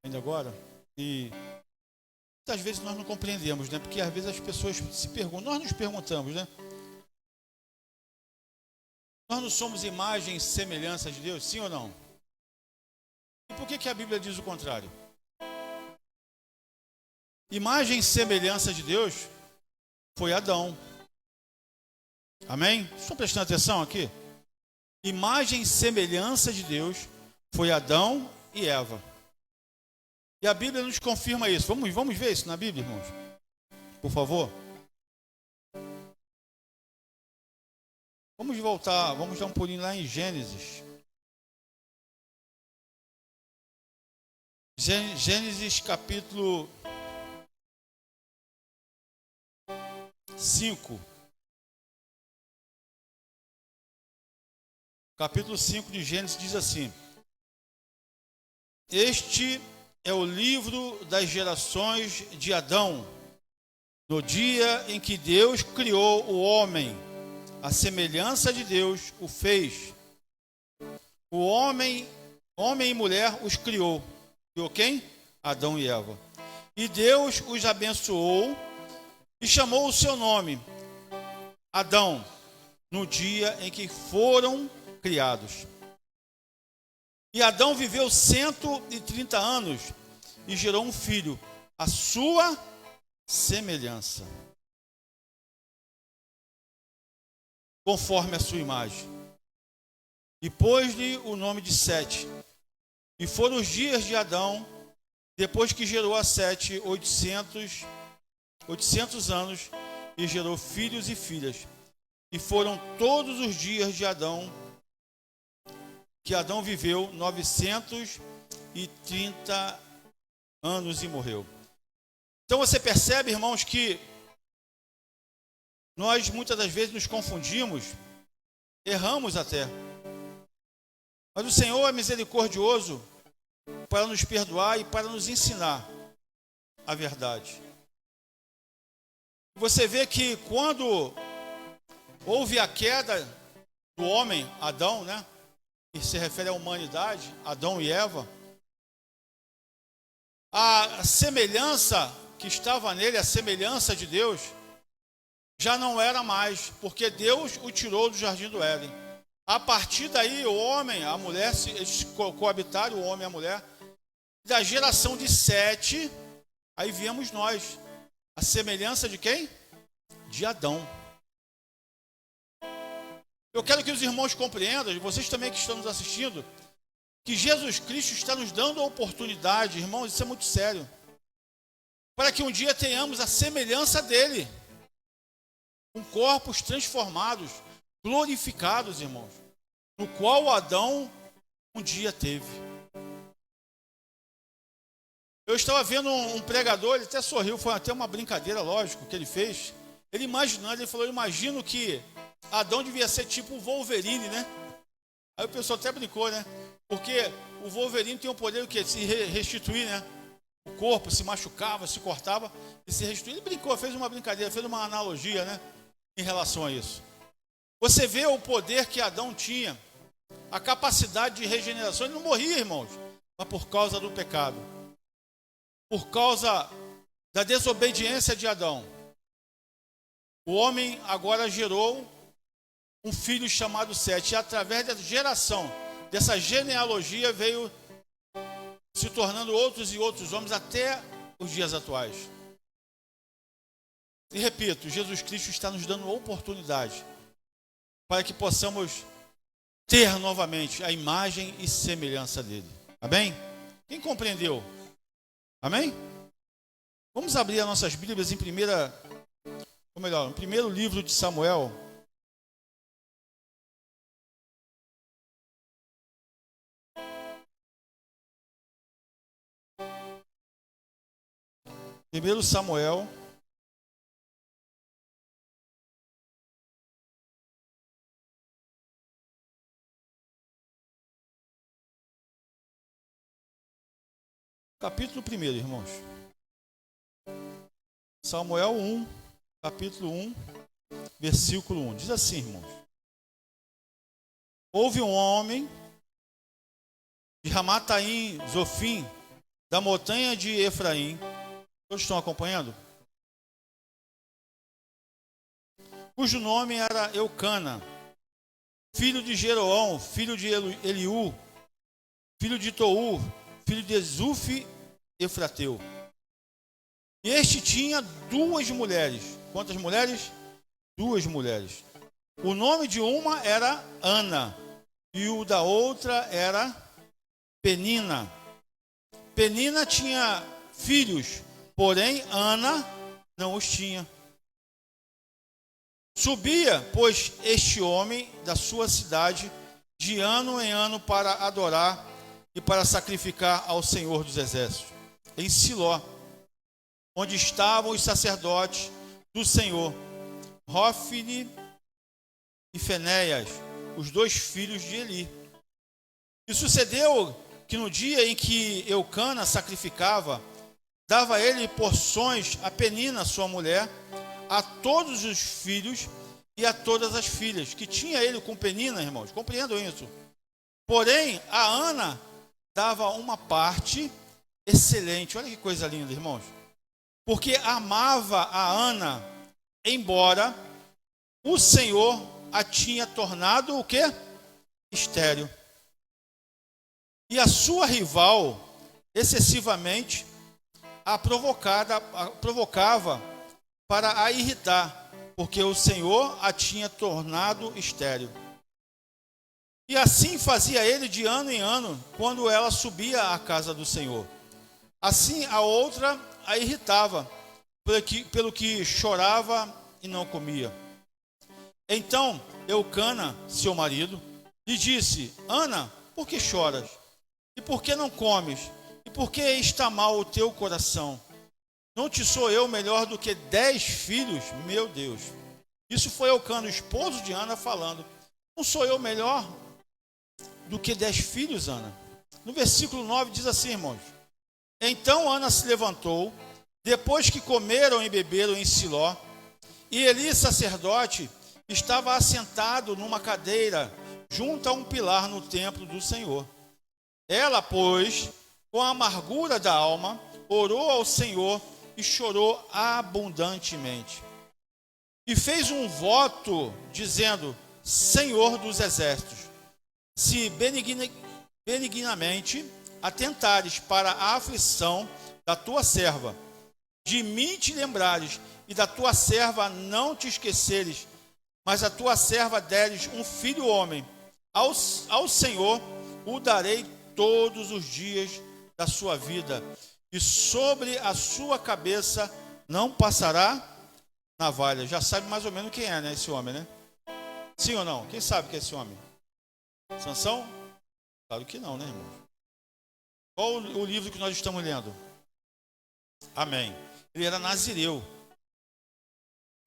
Ainda agora, e muitas vezes nós não compreendemos, né? Porque às vezes as pessoas se perguntam, nós nos perguntamos, né? Nós não somos imagem e semelhança de Deus, sim ou não? E por que a Bíblia diz o contrário? Imagem e semelhança de Deus foi Adão. Amém? Estão prestando atenção aqui? Imagem e semelhança de Deus foi Adão e Eva. E a Bíblia nos confirma isso. Vamos ver isso na Bíblia, irmãos? Por favor. Vamos voltar, vamos dar um pulinho lá em Gênesis. Gênesis capítulo 5. Capítulo 5 de Gênesis diz assim: Este é o livro das gerações de Adão, no dia em que Deus criou o homem, a semelhança de Deus o fez. O homem e mulher os criou. Criou quem? Adão e Eva. E Deus os abençoou e chamou o seu nome, Adão, no dia em que foram criados. E Adão viveu 130 anos e gerou um filho, a sua semelhança, conforme a sua imagem. E pôs-lhe o nome de Sete. E foram os dias de Adão, depois que gerou a Sete, 800 anos, e gerou filhos e filhas. E foram todos os dias de Adão, que Adão viveu 930 anos e morreu. Então você percebe, irmãos, que nós muitas das vezes nos confundimos, erramos até. Mas o Senhor é misericordioso para nos perdoar e para nos ensinar a verdade. Você vê que quando houve a queda do homem, Adão, né? Que se refere à humanidade, Adão e Eva, a semelhança que estava nele, a semelhança de Deus, já não era mais, porque Deus o tirou do jardim do Éden. A partir daí, o homem, a mulher, eles coabitaram, o homem e a mulher, da geração de Sete, aí viemos nós, a semelhança de quem? De Adão. Eu quero que os irmãos compreendam, e vocês também que estão nos assistindo, que Jesus Cristo está nos dando a oportunidade, irmãos, isso é muito sério, para que um dia tenhamos a semelhança dele, com corpos transformados, glorificados, irmãos, no qual Adão um dia teve. Eu estava vendo um pregador, ele até sorriu, foi até uma brincadeira, lógico, que ele fez. Ele imaginando, ele falou, imagino que Adão devia ser tipo o Wolverine, né? Aí o pessoal até brincou, né? Porque o Wolverine tem o poder de se restituir, né? O corpo se machucava, se cortava e se restituía. Ele brincou, fez uma brincadeira, fez uma analogia, né? Em relação a isso. Você vê o poder que Adão tinha, a capacidade de regeneração. Ele não morria, irmãos, mas por causa do pecado. Por causa da desobediência de Adão. O homem agora gerou um filho chamado Sete. E através da geração, dessa genealogia, veio se tornando outros e outros homens até os dias atuais. E repito, Jesus Cristo está nos dando oportunidade para que possamos ter novamente a imagem e semelhança dele. Amém? Quem compreendeu? Amém? Vamos abrir as nossas Bíblias em no primeiro livro de Samuel. Primeiro Samuel, capítulo 1, irmãos. Samuel 1, capítulo 1, versículo 1. Diz assim, irmãos. Houve um homem de Ramataim, Zofim, da montanha de Efraim. Todos estão acompanhando? Cujo nome era Eucana, filho de Jeroão, filho de Eliú, filho de Tou, filho de Zuf, Efrateu. E este tinha 2 mulheres. Quantas mulheres? 2 mulheres. O nome de uma era Ana, e o da outra era Penina. Penina tinha filhos, porém Ana não os tinha. Subia, pois, este homem da sua cidade de ano em ano para adorar e para sacrificar ao Senhor dos Exércitos, em Siló, onde estavam os sacerdotes do Senhor, Hofni e Finéias, os 2 filhos de Eli. E sucedeu que no dia em que Eucana sacrificava, dava ele porções a Penina, sua mulher, a todos os filhos e a todas as filhas, que tinha ele com Penina, irmãos, compreendam isso. Porém, a Ana dava uma parte excelente, olha que coisa linda, irmãos, porque amava a Ana, embora o Senhor a tinha tornado o quê? Estéril. E a sua rival, excessivamente, a provocava para a irritar, porque o Senhor a tinha tornado estéril. E assim fazia ele de ano em ano, quando ela subia à casa do Senhor. Assim a outra a irritava, pelo que chorava e não comia. Então Eucana, seu marido, lhe disse: Ana, por que choras? E por que não comes? E por que está mal o teu coração? Não te sou eu melhor do que 10 filhos? Meu Deus. Isso foi Eucana, o esposo de Ana, falando. Não sou eu melhor do que 10 filhos, Ana? No versículo 9 diz assim, irmãos: Então Ana se levantou, depois que comeram e beberam em Siló, e Eli, sacerdote, estava assentado numa cadeira junto a um pilar no templo do Senhor. Ela, pois, com a amargura da alma, orou ao Senhor e chorou abundantemente. E fez um voto, dizendo: Senhor dos exércitos, se benignamente atentares para a aflição da tua serva, de mim te lembrares, e da tua serva não te esqueceres, mas a tua serva deres um filho homem, ao Senhor o darei todos os dias da sua vida, e sobre a sua cabeça não passará navalha. Já sabe mais ou menos quem é, né, esse homem, né? Sim ou não? Quem sabe que é esse homem? Sansão? Claro que não, né, irmão? Qual o livro que nós estamos lendo? Amém. Ele era nazireu.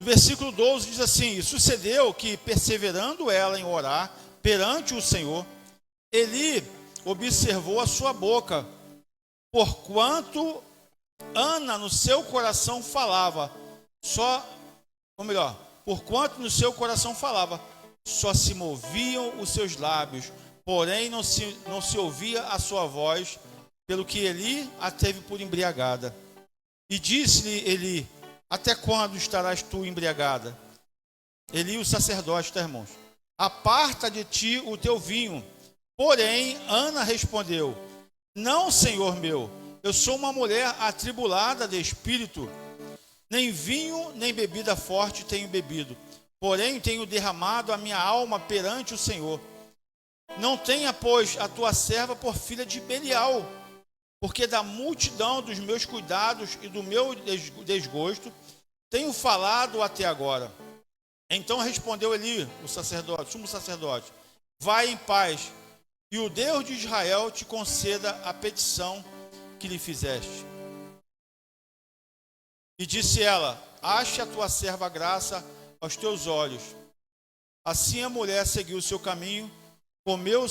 No versículo 12 diz assim: E sucedeu que, perseverando ela em orar perante o Senhor, Eli observou a sua boca, porquanto Ana no seu coração falava, porquanto no seu coração falava, só se moviam os seus lábios, porém não se ouvia a sua voz, pelo que Eli a teve por embriagada. E disse-lhe Eli: Até quando estarás tu embriagada? Eli, o sacerdote, tá, irmãos? Aparta de ti o teu vinho. Porém, Ana respondeu: Não, Senhor meu, eu sou uma mulher atribulada de espírito, nem vinho nem bebida forte tenho bebido, porém tenho derramado a minha alma perante o Senhor. Não tenha, pois, a tua serva por filha de Belial, porque da multidão dos meus cuidados e do meu desgosto tenho falado até agora. Então respondeu Eli, o sacerdote, sumo sacerdote: Vai em paz, e o Deus de Israel te conceda a petição que lhe fizeste. E disse ela: Ache a tua serva graça aos teus olhos. Assim a mulher seguiu o seu caminho, comeu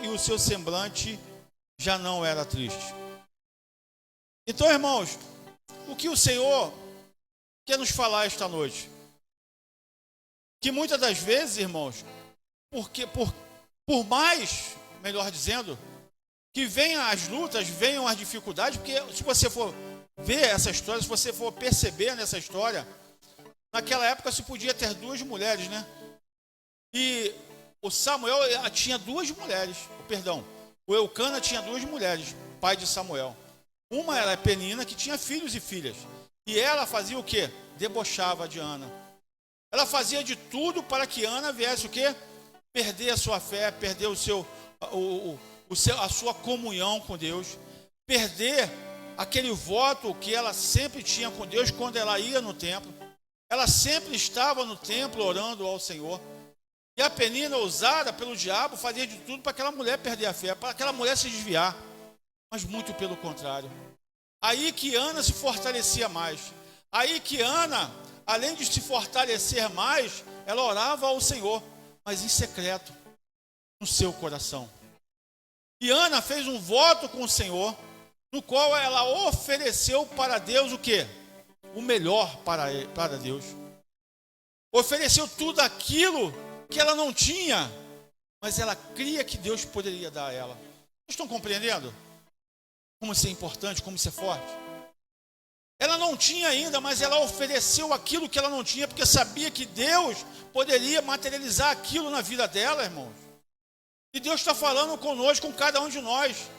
e o seu semblante já não era triste. Então, irmãos, o que o Senhor quer nos falar esta noite? Que muitas das vezes, irmãos, por mais, melhor dizendo, que venham as lutas, venham as dificuldades, porque se você for ver essa história, se você for perceber nessa história, naquela época se podia ter 2 mulheres, né? E o Samuel tinha 2 mulheres, o Eucana tinha 2 mulheres, pai de Samuel. Uma era a Penina, que tinha filhos e filhas. E ela fazia o quê? Debochava de Ana. Ela fazia de tudo para que Ana viesse o quê? Perder a sua fé, perder a sua comunhão com Deus, perder aquele voto que ela sempre tinha com Deus quando ela ia no templo. Ela sempre estava no templo orando ao Senhor. E a Penina, usada pelo diabo, fazia de tudo para aquela mulher perder a fé, para aquela mulher se desviar. Mas muito pelo contrário. Aí que Ana se fortalecia mais. Aí que Ana, além de se fortalecer mais, ela orava ao Senhor, mas em secreto, no seu coração. E Ana fez um voto com o Senhor, no qual ela ofereceu para Deus o quê? O melhor para Deus. Ofereceu tudo aquilo que ela não tinha, mas ela cria que Deus poderia dar a ela. Vocês estão compreendendo? Como isso é importante, como isso é forte. Ela não tinha ainda, mas ela ofereceu aquilo que ela não tinha, porque sabia que Deus poderia materializar aquilo na vida dela, irmãos. E Deus está falando conosco, com cada um de nós.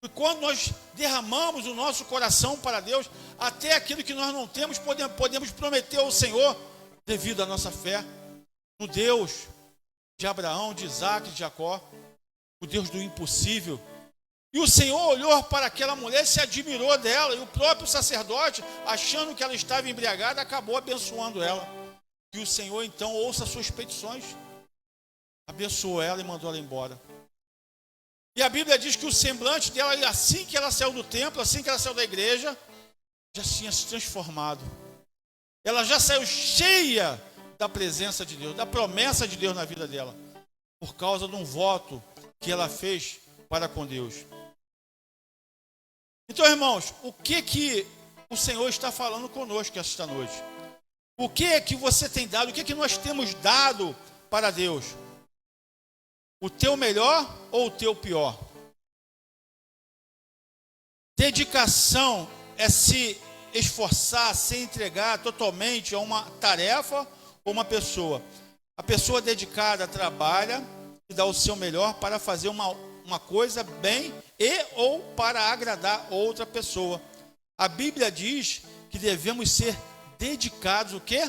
E quando nós derramamos o nosso coração para Deus, até aquilo que nós não temos, podemos prometer ao Senhor, devido à nossa fé, no Deus de Abraão, de Isaac, de Jacó, o Deus do impossível. E o Senhor olhou para aquela mulher, se admirou dela, e o próprio sacerdote, achando que ela estava embriagada, acabou abençoando ela. E o Senhor então ouça suas petições, abençoou ela e mandou ela embora. E a Bíblia diz que o semblante dela, assim que ela saiu do templo, assim que ela saiu da igreja, já tinha se transformado. Ela já saiu cheia da presença de Deus, da promessa de Deus na vida dela, por causa de um voto que ela fez para com Deus. Então, irmãos, o que o Senhor está falando conosco esta noite? O que você tem dado? O que nós temos dado para Deus? O teu melhor ou o teu pior? Dedicação é se esforçar, se entregar totalmente a uma tarefa ou uma pessoa. A pessoa dedicada trabalha e dá o seu melhor para fazer uma coisa bem ou para agradar outra pessoa. A Bíblia diz que devemos ser dedicados o quê?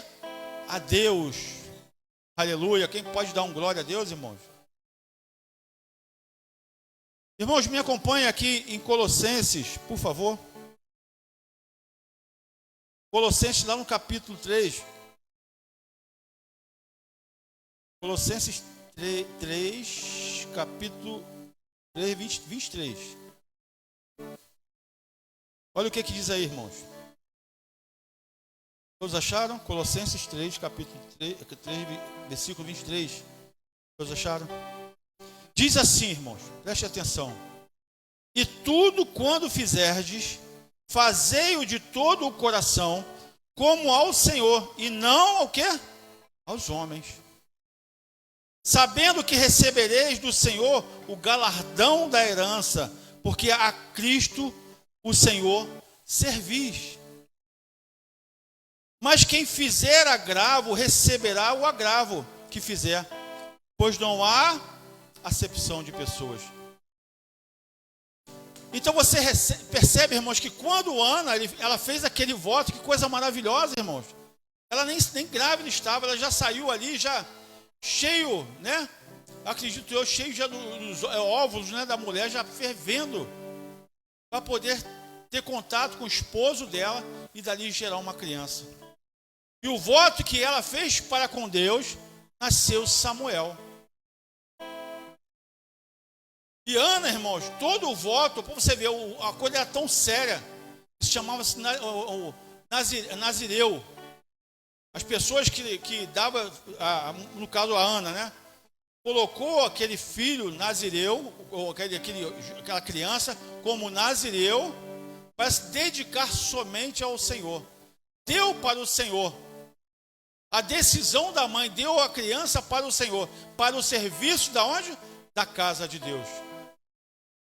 A Deus. Aleluia. Quem pode dar um glória a Deus, irmãos? Irmãos, me acompanhem aqui em Colossenses, por favor. Colossenses, lá no capítulo 3. Colossenses 3, capítulo 3, 23. Olha o que diz aí, irmãos. Todos acharam? Colossenses 3, capítulo 3, versículo 23. Todos acharam? Diz assim, irmãos, preste atenção. E tudo quando fizerdes, fazei-o de todo o coração, como ao Senhor, e não ao quê? Aos homens. Sabendo que recebereis do Senhor o galardão da herança, porque a Cristo, o Senhor, servis. Mas quem fizer agravo, receberá o agravo que fizer, pois não há acepção de pessoas. Então você percebe, irmãos, que quando Ana ela fez aquele voto, que coisa maravilhosa, irmãos. Ela nem grávida estava, ela já saiu ali, já cheio, né? Acredito eu, cheio já dos óvulos, né, da mulher, já fervendo, para poder ter contato com o esposo dela e dali gerar uma criança. E o voto que ela fez para com Deus, nasceu Samuel. E Ana, irmãos, todo o voto, para você ver, a coisa era tão séria, se chamava-se Nazireu. As pessoas que davam, no caso a Ana, né? Colocou aquele filho Nazireu, ou aquela criança, como Nazireu, para se dedicar somente ao Senhor. Deu para o Senhor. A decisão da mãe deu a criança para o Senhor, para o serviço da onde? Da casa de Deus.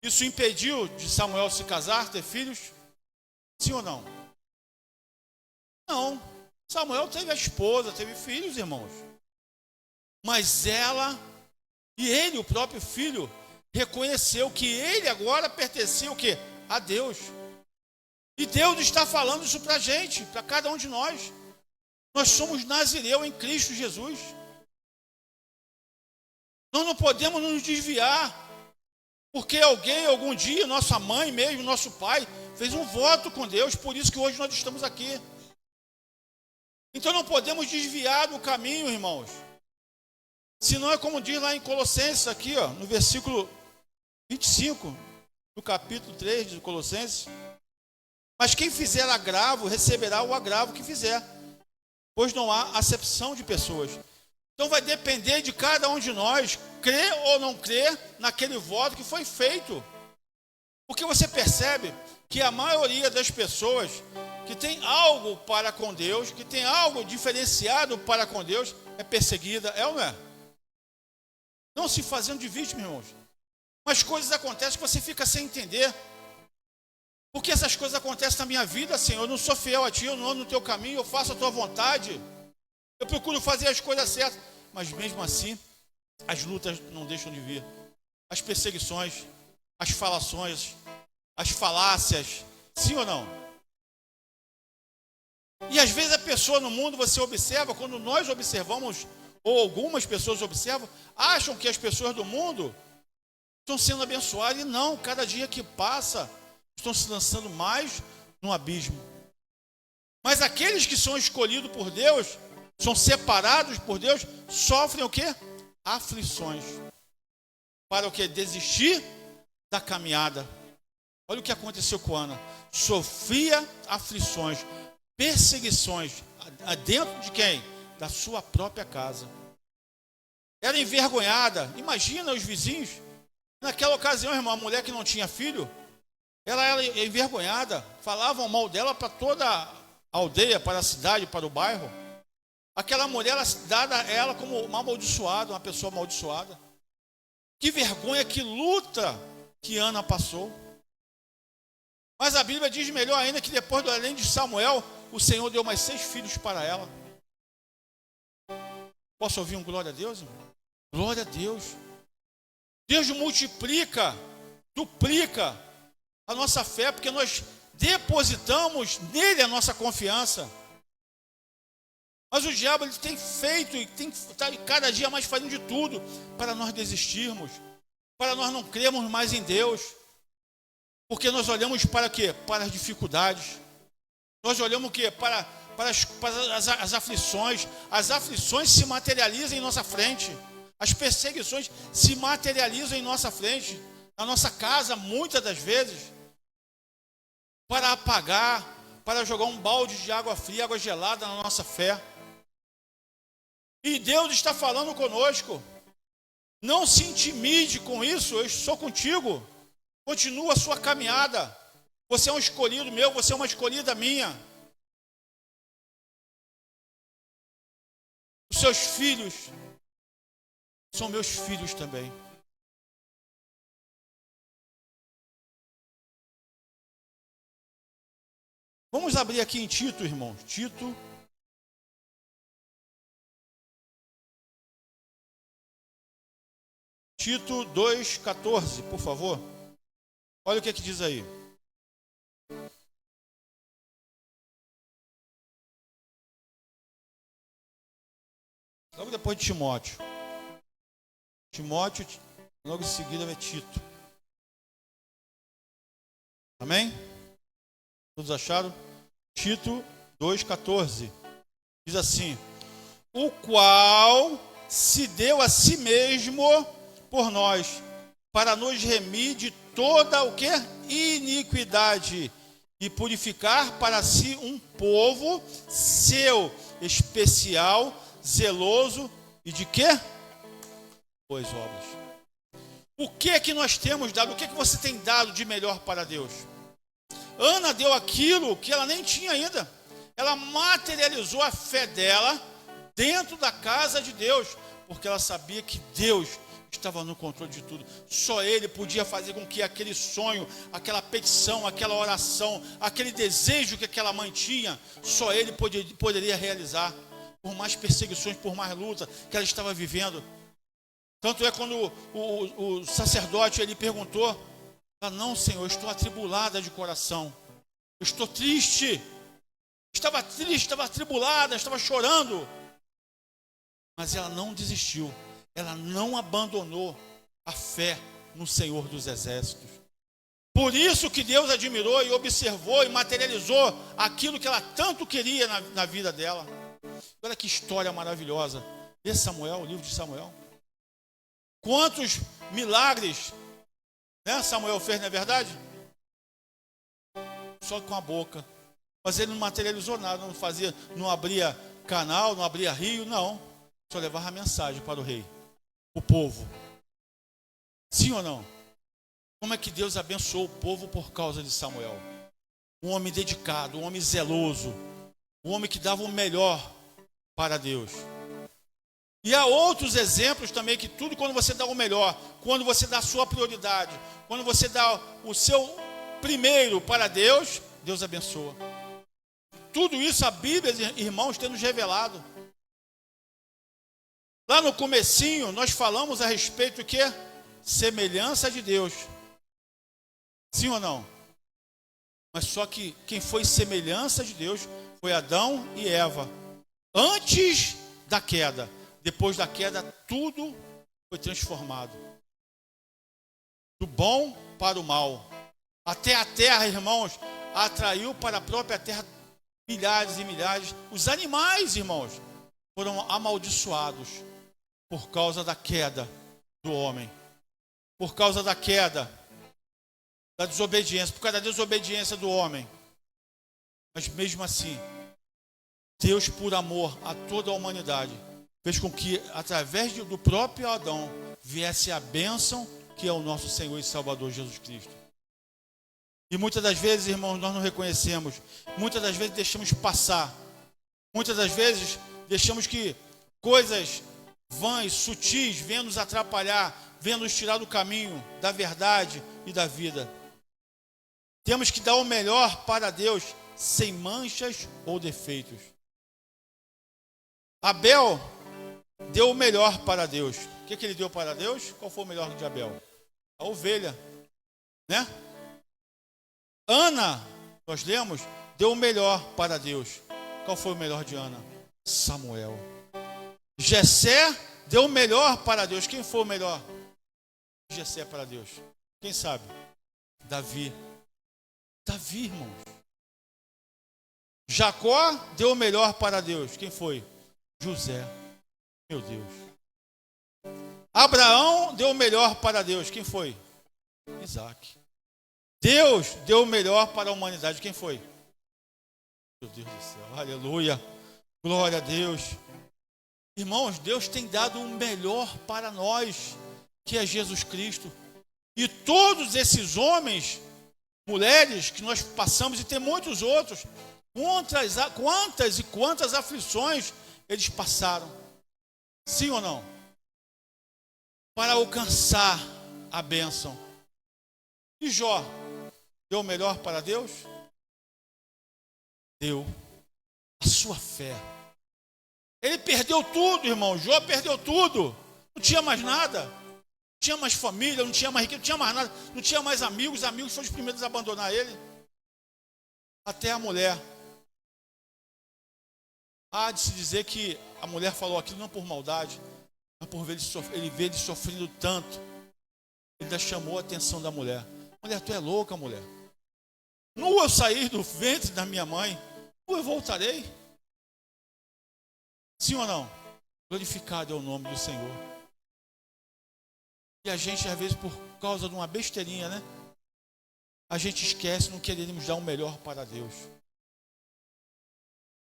Isso impediu de Samuel se casar, ter filhos? Sim ou não? Não. Samuel teve a esposa, teve filhos, irmãos. Mas ela e ele, o próprio filho, reconheceu que ele agora pertencia o quê? A Deus. E Deus está falando isso para a gente, para cada um de nós. Nós somos nazireu em Cristo Jesus. Nós não podemos nos desviar, porque alguém, algum dia, nossa mãe mesmo, nosso pai, fez um voto com Deus, por isso que hoje nós estamos aqui. Então não podemos desviar do caminho, irmãos. Senão é como diz lá em Colossenses, aqui, ó, no versículo 25, do capítulo 3 de Colossenses. Mas quem fizer agravo, receberá o agravo que fizer, pois não há acepção de pessoas. Então vai depender de cada um de nós, crer ou não crer naquele voto que foi feito. Porque você percebe que a maioria das pessoas que tem algo para com Deus, que tem algo diferenciado para com Deus, é perseguida, é ou não é? Não se fazendo de vítima, irmãos. Mas coisas acontecem que você fica sem entender. Porque essas coisas acontecem na minha vida, Senhor. Eu não sou fiel a Ti, eu não ando no Teu caminho, eu faço a Tua vontade. Eu procuro fazer as coisas certas. Mas mesmo assim, as lutas não deixam de vir. As perseguições, as falações, as falácias. Sim ou não? E às vezes a pessoa no mundo, você observa, quando nós observamos, ou algumas pessoas observam, acham que as pessoas do mundo estão sendo abençoadas. E não, cada dia que passa, estão se lançando mais no abismo. Mas aqueles que são escolhidos por Deus, são separados por Deus, sofrem o quê? Aflições. Para o quê? Desistir da caminhada. Olha o que aconteceu com Ana. Sofria aflições, perseguições. Dentro de quem? Da sua própria casa. Era envergonhada. Imagina os vizinhos. Naquela ocasião, irmão, a mulher que não tinha filho, ela era envergonhada. Falavam mal dela para toda a aldeia, para a cidade, para o bairro. Aquela mulher era dada a ela como uma amaldiçoada, uma pessoa amaldiçoada. Que vergonha, que luta que Ana passou. Mas a Bíblia diz melhor ainda que depois, além de Samuel, o Senhor deu mais 6 filhos para ela. Posso ouvir um glória a Deus, irmão? Glória a Deus. Deus multiplica, duplica a nossa fé, porque nós depositamos nele a nossa confiança. Mas o diabo ele tem feito e tem tá cada dia mais fazendo de tudo para nós desistirmos, para nós não crermos mais em Deus. Porque nós olhamos para quê? Para as dificuldades. Nós olhamos o quê? Para as aflições. As aflições se materializam em nossa frente. As perseguições se materializam em nossa frente, na nossa casa, muitas das vezes, para apagar, para jogar um balde de água fria, água gelada na nossa fé. E Deus está falando conosco. Não se intimide com isso, eu estou contigo. Continua a sua caminhada. Você é um escolhido meu, você é uma escolhida minha. Os seus filhos são meus filhos também. Vamos abrir aqui em Tito, irmãos. Tito. Tito 2,14, por favor. Olha o que diz aí. Logo depois de Timóteo. Timóteo, logo em seguida é Tito. Amém? Todos acharam? Tito 2,14. Diz assim: o qual se deu a si mesmo por nós, para nos remir de toda o quê? Iniquidade, e purificar para si um povo seu, especial, zeloso e de quê? Boas obras. O que nós temos dado? O que você tem dado de melhor para Deus? Ana deu aquilo que ela nem tinha ainda. Ela materializou a fé dela dentro da casa de Deus, porque ela sabia que Deus estava no controle de tudo. Só Ele podia fazer com que aquele sonho, aquela petição, aquela oração, aquele desejo que aquela mãe tinha, só Ele poderia realizar. Por mais perseguições, por mais luta que ela estava vivendo. Tanto é quando o sacerdote ele perguntou, ela, não, Senhor, eu estou atribulada de coração. Eu estou triste. Estava triste, estava atribulada, estava chorando. Mas ela não desistiu. Ela não abandonou a fé no Senhor dos Exércitos. Por isso que Deus admirou e observou e materializou aquilo que ela tanto queria na vida dela. Olha que história maravilhosa. Lê Samuel, o livro de Samuel. Quantos milagres, né, Samuel fez, não é verdade? Só com a boca. Mas ele não materializou nada, não fazia, não abria canal, não abria rio, não. Só levava a mensagem para o rei, o povo. Sim ou não? Como é que Deus abençoou o povo por causa de Samuel? Um homem dedicado, um homem zeloso, um homem que dava o melhor para Deus. E há outros exemplos também que tudo quando você dá o melhor, quando você dá a sua prioridade, quando você dá o seu primeiro para Deus, Deus abençoa. Tudo isso a Bíblia, irmãos, tem nos revelado. Lá no comecinho nós falamos a respeito do que? Semelhança de Deus. Sim ou não? Mas só que quem foi semelhança de Deus foi Adão e Eva. Antes da queda. Depois da queda, tudo foi transformado. Do bom para o mal. Até a terra, irmãos, atraiu para a própria terra milhares e milhares. Os animais, irmãos, foram amaldiçoados por causa da queda do homem. Por causa da queda, da desobediência, por causa da desobediência do homem. Mas mesmo assim, Deus, por amor a toda a humanidade, fez com que, através do próprio Adão, viesse a bênção que é o nosso Senhor e Salvador Jesus Cristo. E muitas das vezes, irmãos, nós não reconhecemos. Muitas das vezes deixamos passar. Muitas das vezes deixamos que coisas vãs, sutis, venham nos atrapalhar, venham nos tirar do caminho da verdade e da vida. Temos que dar o melhor para Deus, sem manchas ou defeitos. Abel deu o melhor para Deus. O que ele deu para Deus? Qual foi o melhor de Abel? A ovelha, né? Ana, nós lemos, deu o melhor para Deus. Qual foi o melhor de Ana? Samuel. Jessé deu o melhor para Deus. Quem foi o melhor? Jessé para Deus. Quem sabe? Davi. Davi, irmãos. Jacó deu o melhor para Deus. Quem foi? José. Meu Deus. Abraão deu o melhor para Deus. Quem foi? Isaac. Deus deu o melhor para a humanidade. Quem foi? Meu Deus do céu. Aleluia. Glória a Deus. Irmãos, Deus tem dado o melhor para nós, que é Jesus Cristo. E todos esses homens, mulheres que nós passamos, e tem muitos outros, quantas e quantas aflições eles passaram. Sim ou não? Para alcançar a bênção. E Jó deu o melhor para Deus? Deu a sua fé. Ele perdeu tudo, irmão. Jó perdeu tudo. Não tinha mais nada. Não tinha mais família, não tinha mais riqueza, não tinha mais nada. Não tinha mais amigos. Amigos foram os primeiros a abandonar ele. Até a mulher. Há de se dizer que a mulher falou aquilo não por maldade, mas por ver ele sofrendo tanto. Ele ainda chamou a atenção da mulher. Mulher, tu é louca, mulher. Nu eu saí do ventre da minha mãe, nu eu voltarei. Sim ou não? Glorificado é o nome do Senhor. E a gente, às vezes, por causa de uma besteirinha, né? A gente esquece, não queremos dar o melhor para Deus.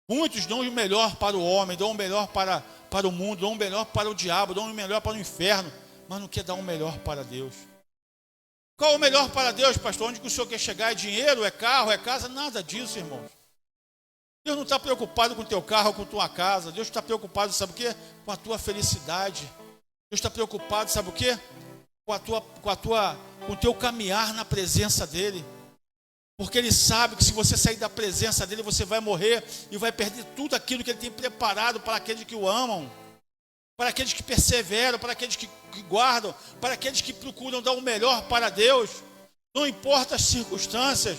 Muitos dão o melhor para o homem, dão o melhor para o mundo, dão o melhor para o diabo, dão o melhor para o inferno, mas não quer dar o melhor para Deus. Qual o melhor para Deus, pastor? Onde que o senhor quer chegar? É dinheiro, é carro, é casa? Nada disso, irmãos. Deus não está preocupado com o teu carro, com a tua casa. Deus está preocupado, sabe o quê? Com a tua felicidade. Deus está preocupado, sabe o quê? Com o teu caminhar na presença dEle. Porque Ele sabe que se você sair da presença dEle, você vai morrer e vai perder tudo aquilo que Ele tem preparado para aqueles que o amam, para aqueles que perseveram, para aqueles que guardam, para aqueles que procuram dar o melhor para Deus. Não importa as circunstâncias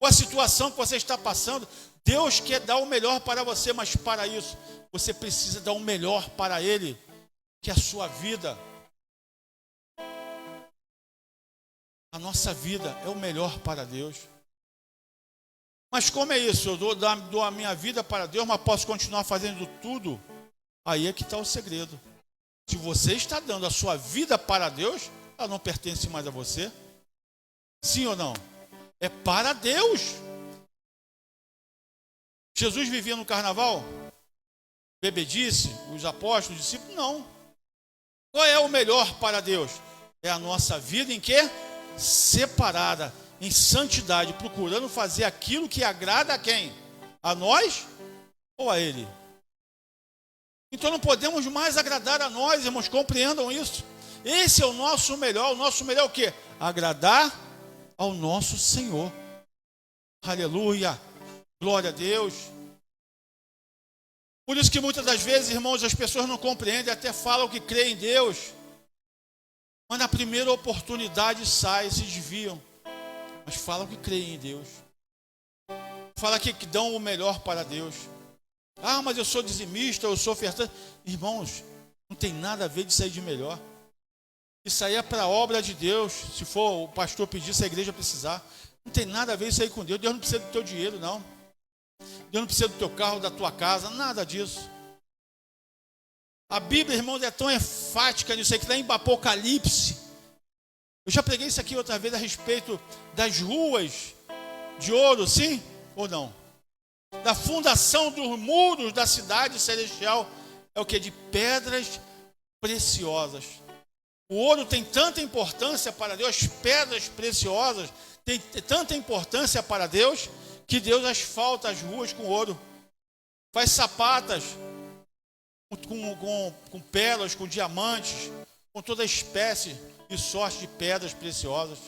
ou a situação que você está passando, Deus quer dar o melhor para você, mas para isso, você precisa dar o melhor para Ele, que é a sua vida. A nossa vida é o melhor para Deus. Mas como é isso? Eu dou a minha vida para Deus, mas posso continuar fazendo tudo? Aí é que está o segredo. Se você está dando a sua vida para Deus, ela não pertence mais a você. Sim ou não? É para Deus. Jesus vivia no carnaval? Bebedice? Os apóstolos, os discípulos? Não. Qual é o melhor para Deus? É a nossa vida em quê? Separada, em santidade, procurando fazer aquilo que agrada a quem? A nós ou a Ele? Então não podemos mais agradar a nós, irmãos, compreendam isso. Esse é o nosso melhor o quê? Agradar ao nosso Senhor. Aleluia, glória a Deus. Por isso que muitas das vezes, irmãos, as pessoas não compreendem, até falam que creem em Deus, mas na primeira oportunidade saem, se desviam, mas falam que creem em Deus, falam que dão o melhor para Deus. Ah, mas eu sou dizimista, eu sou ofertante. Irmãos, não tem nada a ver disso aí de melhor. Isso aí é para a obra de Deus. Se for o pastor pedir, se a igreja precisar, não tem nada a ver isso aí com Deus. Deus não precisa do teu dinheiro, não. Deus não precisa do teu carro, da tua casa, nada disso. A Bíblia, irmãos, é tão enfática nisso aí, que está em Apocalipse. Eu já preguei isso aqui outra vez a respeito das ruas de ouro, sim ou não? Da fundação dos muros da cidade celestial, é o que? De pedras preciosas. O ouro tem tanta importância para Deus, as pedras preciosas têm tanta importância para Deus, que Deus asfalta as ruas com ouro, faz sapatas com pérolas, com diamantes, com toda espécie e sorte de pedras preciosas.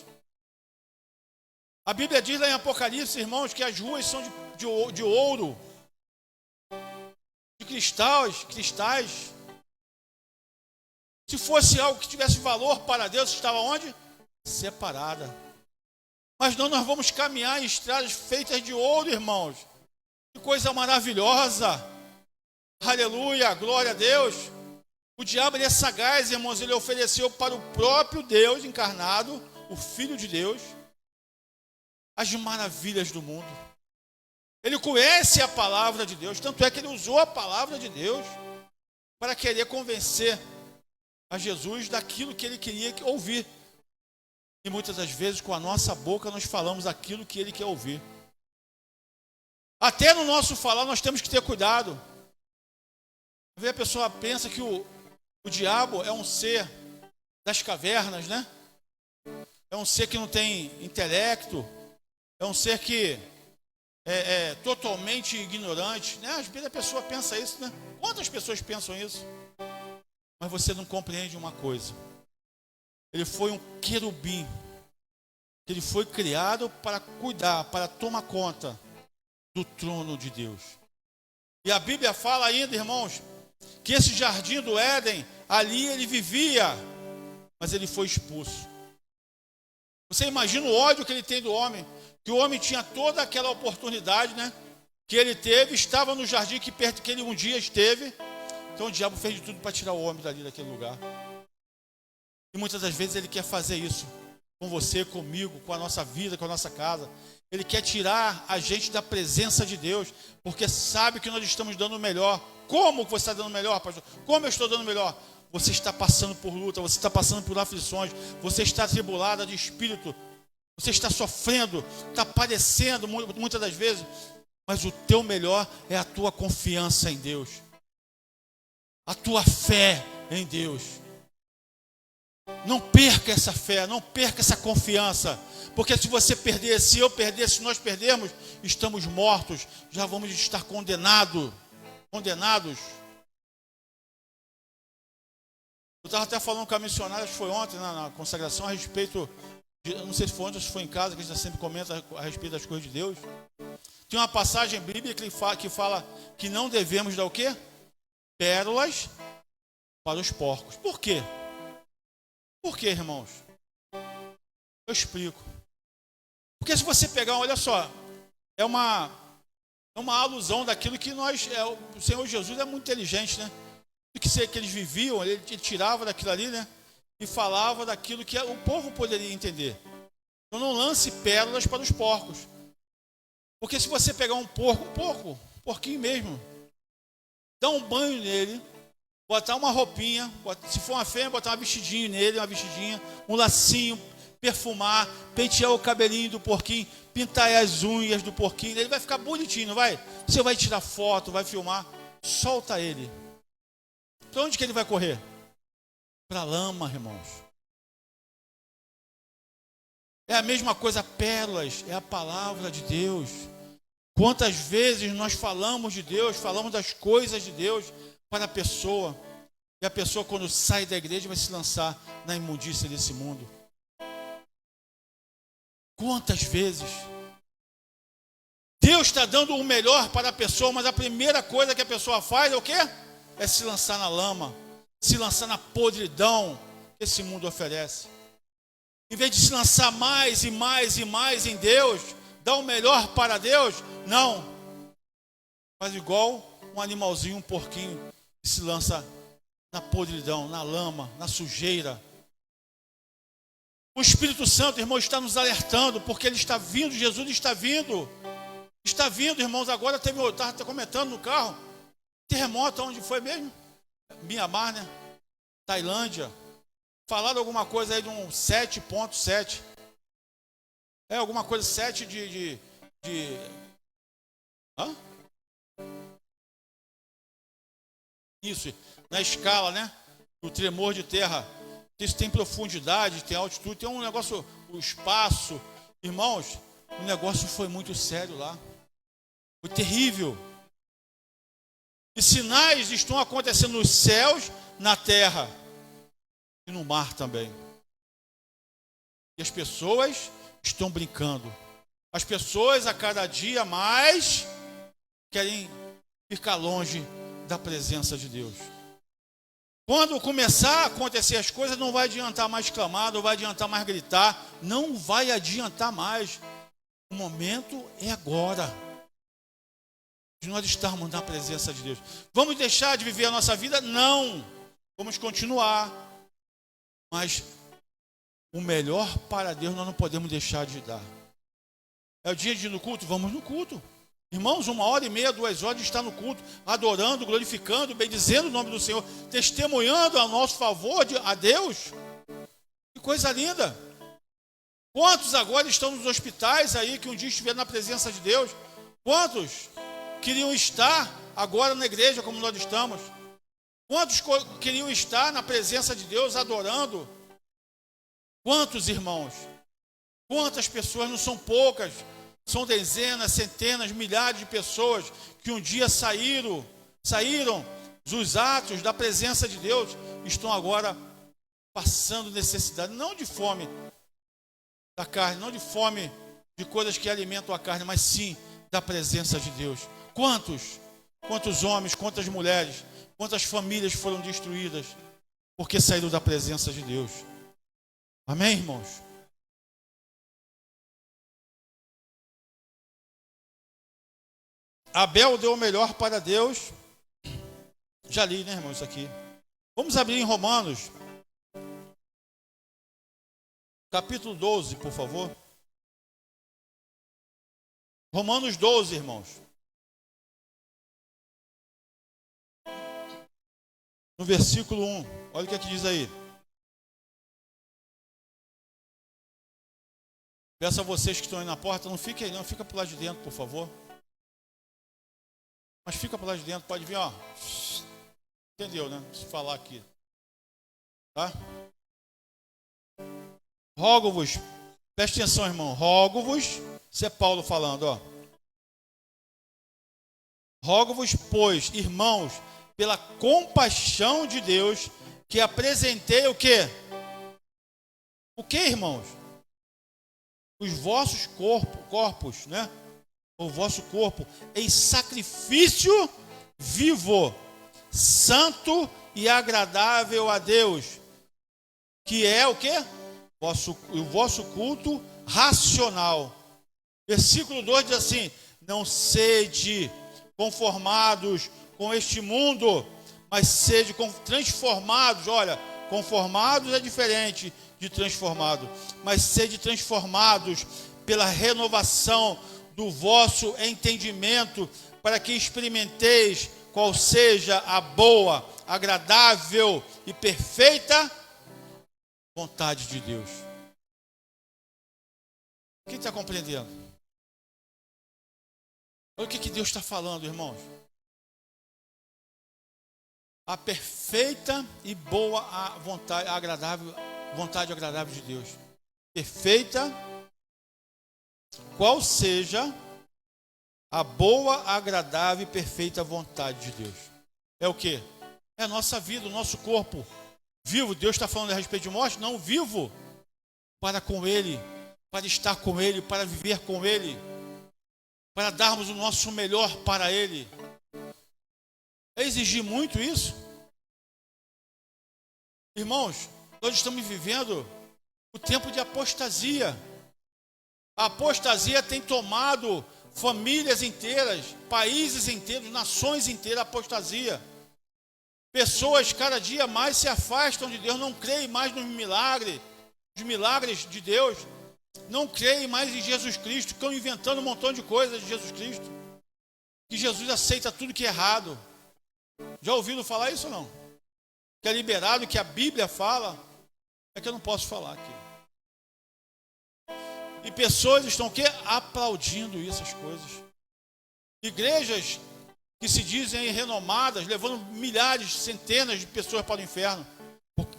A Bíblia diz lá em Apocalipse, irmãos, que as ruas são de ouro, de cristais. Se fosse algo que tivesse valor para Deus, estava onde? Separada. Mas não, nós vamos caminhar em estradas feitas de ouro, irmãos. Que coisa maravilhosa. Aleluia, glória a Deus. O diabo, ele é sagaz, irmãos. Ele ofereceu para o próprio Deus encarnado, o Filho de Deus, as maravilhas do mundo. Ele conhece a palavra de Deus. Tanto é que ele usou a palavra de Deus para querer convencer a Jesus daquilo que ele queria ouvir. E muitas das vezes com a nossa boca nós falamos aquilo que ele quer ouvir. Até no nosso falar nós temos que ter cuidado. Às vezes a pessoa pensa que o diabo é um ser das cavernas, né? É um ser que não tem intelecto. É um ser que é totalmente ignorante, né? Às vezes a pessoa pensa isso, né? Quantas pessoas pensam isso? Mas você não compreende uma coisa. Ele foi um querubim. Ele foi criado para cuidar, para tomar conta do trono de Deus. E a Bíblia fala ainda, irmãos, que esse jardim do Éden, ali ele vivia, mas ele foi expulso. Você imagina o ódio que ele tem do homem, que o homem tinha toda aquela oportunidade, né? Que ele teve, estava no jardim que ele um dia esteve. Então o diabo fez de tudo para tirar o homem dali daquele lugar. E muitas das vezes ele quer fazer isso com você, comigo, com a nossa vida, com a nossa casa. Ele quer tirar a gente da presença de Deus, porque sabe que nós estamos dando o melhor. Como você está dando o melhor, pastor? Como eu estou dando o melhor? Você está passando por luta, você está passando por aflições, você está atribulada de espírito, você está sofrendo, está padecendo muitas das vezes, mas o teu melhor é a tua confiança em Deus. A tua fé em Deus. Não perca essa fé, não perca essa confiança. Porque se você perder, se eu perder, se nós perdermos, estamos mortos. Já vamos estar condenados. Eu estava até falando com a missionária, acho que foi ontem, na consagração, a respeito, não sei se foi ontem ou se foi em casa, que a gente sempre comenta a respeito das coisas de Deus. Tem uma passagem bíblica que fala que não devemos dar o quê? Pérolas para os porcos. Por quê? Por quê, irmãos? Eu explico. Porque se você pegar, olha só, é uma alusão daquilo que o Senhor Jesus é muito inteligente, né? Do que eles viviam, ele tirava daquilo ali, né? E falava daquilo que o povo poderia entender. Então não lance pérolas para os porcos. Porque se você pegar um porquinho mesmo, dá um banho nele, botar uma roupinha, se for uma fêmea, botar uma vestidinha nele, um lacinho, perfumar, pentear o cabelinho do porquinho, pintar as unhas do porquinho, ele vai ficar bonitinho, não vai? Você vai tirar foto, vai filmar, solta ele. Para onde que ele vai correr? Para a lama, irmãos. É a mesma coisa, pérolas, é a palavra de Deus. Quantas vezes nós falamos de Deus, falamos das coisas de Deus para a pessoa, e a pessoa quando sai da igreja vai se lançar na imundícia desse mundo. Quantas vezes? Deus está dando o melhor para a pessoa, mas a primeira coisa que a pessoa faz é o quê? É se lançar na lama, se lançar na podridão que esse mundo oferece. Em vez de se lançar mais e mais e mais em Deus, dar o melhor para Deus, não. Faz igual um animalzinho, um porquinho, que se lança na podridão, na lama, na sujeira. O Espírito Santo, irmão, está nos alertando, porque ele está vindo, Jesus está vindo. Está vindo, irmãos, agora eu estava comentando no carro, terremoto, onde foi mesmo? Mianmar, né? Tailândia. Falaram alguma coisa aí de um 7.7. É alguma coisa 7 Hã? Isso, na escala, né? O tremor de terra. Isso tem profundidade, tem altitude, tem um negócio, o espaço. Irmãos, o negócio foi muito sério lá. Foi terrível. E sinais estão acontecendo nos céus, na terra e no mar também. E as pessoas estão brincando. As pessoas a cada dia mais querem ficar longe da presença de Deus. Quando começar a acontecer as coisas, não vai adiantar mais clamar, não vai adiantar mais gritar, não vai adiantar mais. O momento é agora de nós estarmos na presença de Deus. Vamos deixar de viver a nossa vida? Não. Vamos continuar. Mas o melhor para Deus nós não podemos deixar de dar. É o dia de ir no culto? Vamos no culto. Irmãos, 1h30, 2 horas de estar no culto, adorando, glorificando, bendizendo o nome do Senhor, testemunhando a nosso favor a Deus. Que coisa linda. Quantos agora estão nos hospitais aí, que um dia estiveram na presença de Deus? Quantos queriam estar agora na igreja como nós estamos? Quantos queriam estar na presença de Deus adorando? Quantos, irmãos? Quantas pessoas, não são poucas, são dezenas, centenas, milhares de pessoas que um dia saíram dos atos da presença de Deus, estão agora passando necessidade, não de fome da carne, não de fome de coisas que alimentam a carne, mas sim da presença de Deus. Quantos homens, quantas mulheres, quantas famílias foram destruídas porque saíram da presença de Deus. Amém, irmãos? Abel deu o melhor para Deus. Já li, né, irmão, isso aqui. Vamos abrir em Romanos, capítulo 12, por favor. Romanos 12, irmãos. No versículo 1. Olha o que diz aí. Peço a vocês que estão aí na porta, não fiquem aí não, fica por lá de dentro, por favor. Mas fica por lá de dentro, pode vir, ó. Entendeu, né? Se falar aqui. Tá? Rogo-vos, preste atenção, irmão. Rogo-vos, isso é Paulo falando, ó. Rogo-vos, pois, irmãos, pela compaixão de Deus, que apresentei o quê? O que, irmãos? Os vossos corpos, né? O vosso corpo em sacrifício vivo, santo e agradável a Deus, que é o quê? O vosso culto racional. Versículo 2 diz assim: não sede conformados com este mundo, mas sede transformados. Olha, conformados é diferente de transformado, mas sede transformados pela renovação do vosso entendimento, para que experimenteis qual seja a boa, agradável e perfeita vontade de Deus. Quem está compreendendo? Olha o que Deus está falando, irmãos. A perfeita e boa vontade agradável de Deus. Perfeita, qual seja a boa, agradável e perfeita vontade de Deus. É o quê? É a nossa vida, o nosso corpo vivo. Deus está falando a respeito de morte? Não, vivo para com Ele, para estar com Ele, para viver com Ele, para darmos o nosso melhor para Ele. É exigir muito isso? Irmãos, nós estamos vivendo o tempo de apostasia. A apostasia tem tomado famílias inteiras, países inteiros, nações inteiras, apostasia. Pessoas cada dia mais se afastam de Deus, não creem mais nos milagres de Deus, não creem mais em Jesus Cristo, estão inventando um montão de coisas de Jesus Cristo, que Jesus aceita tudo que é errado. Já ouviram falar isso ou não? Que é liberado, que a Bíblia fala, é que eu não posso falar aqui. E pessoas estão o quê? Aplaudindo essas coisas. Igrejas que se dizem renomadas, levando milhares, centenas de pessoas para o inferno,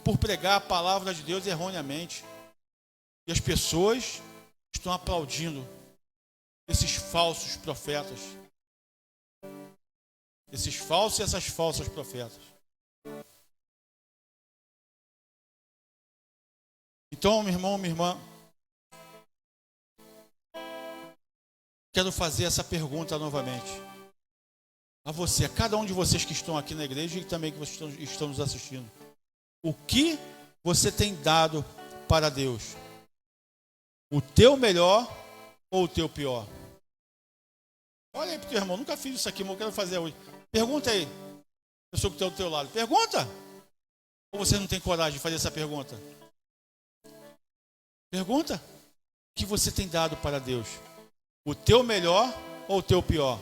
por pregar a palavra de Deus erroneamente. E as pessoas estão aplaudindo esses falsos profetas. Esses falsos e essas falsas profetas. Então, meu irmão, minha irmã, quero fazer essa pergunta novamente a você, a cada um de vocês que estão aqui na igreja e também que vocês estão nos assistindo. O que você tem dado para Deus? O teu melhor ou o teu pior? Olha aí para o teu irmão, nunca fiz isso aqui, mas eu quero fazer hoje. Pergunta aí, pessoa que está do teu lado. Pergunta! Ou você não tem coragem de fazer essa pergunta? Pergunta: o que você tem dado para Deus? O teu melhor ou o teu pior?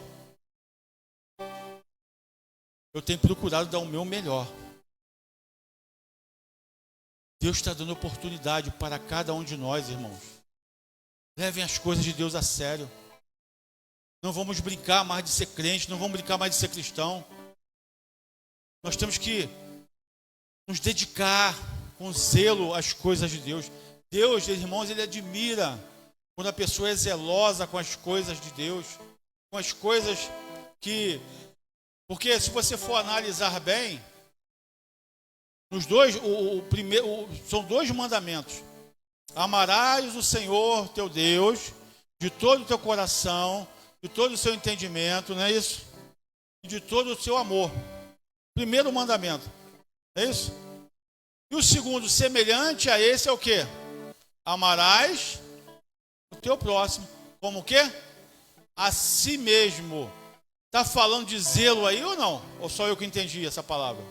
Eu tenho procurado dar o meu melhor. Deus está dando oportunidade para cada um de nós, irmãos. Levem as coisas de Deus a sério. Não vamos brincar mais de ser crente, não vamos brincar mais de ser cristão. Nós temos que nos dedicar com zelo às coisas de Deus. Deus, irmãos, Ele admira quando a pessoa é zelosa com as coisas de Deus, com as coisas que... Porque se você for analisar bem, nos dois, são dois mandamentos. Amarás o Senhor teu Deus de todo o teu coração, de todo o seu entendimento, não é isso? E de todo o seu amor. Primeiro mandamento, é isso? E o segundo, semelhante a esse, é o quê? Amarás o teu próximo como o quê? A si mesmo. Está falando de zelo aí ou não? Ou só eu que entendi essa palavra?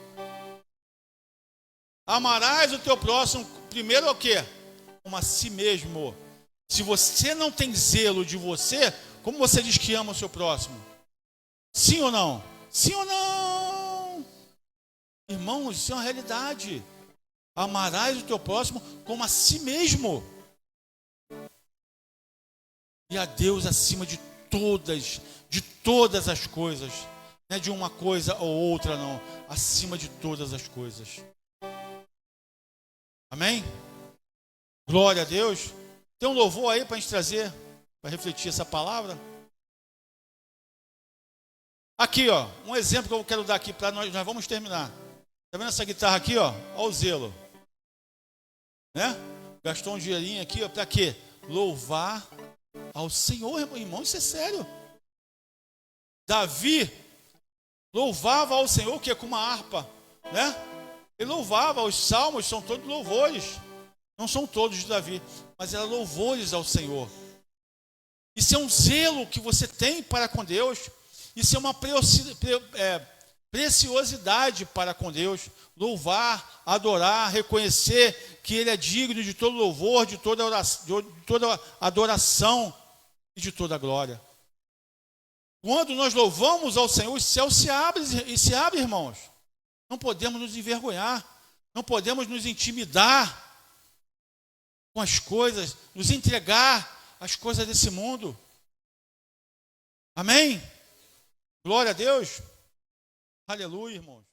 Amarás o teu próximo, primeiro é o quê? Como a si mesmo. Se você não tem zelo de você, como você diz que ama o seu próximo? Sim ou não? Sim ou não? Irmãos, isso é uma realidade. Amarás o teu próximo como a si mesmo. E a Deus acima de todas as coisas. Não é de uma coisa ou outra, não. Acima de todas as coisas. Amém? Glória a Deus. Tem um louvor aí para a gente trazer, para refletir essa palavra. Aqui, ó, um exemplo que eu quero dar aqui para nós vamos terminar. Tá vendo essa guitarra aqui, ó? Olha o zelo. Né? Gastou um dinheirinho aqui, ó, para quê? Louvar ao Senhor, irmão, isso é sério. Davi louvava ao Senhor, que é com uma harpa, né? Ele louvava, os salmos são todos louvores. Não são todos de Davi, mas eram louvores ao Senhor. Isso é um zelo que você tem para com Deus. Isso é uma preciosidade para com Deus. Louvar, adorar, reconhecer que Ele é digno de todo louvor, de toda adoração e de toda glória. Quando nós louvamos ao Senhor, os céus se abrem, irmãos. Não podemos nos envergonhar, não podemos nos intimidar com as coisas, nos entregar às coisas desse mundo. Amém? Glória a Deus. Aleluia, irmãos.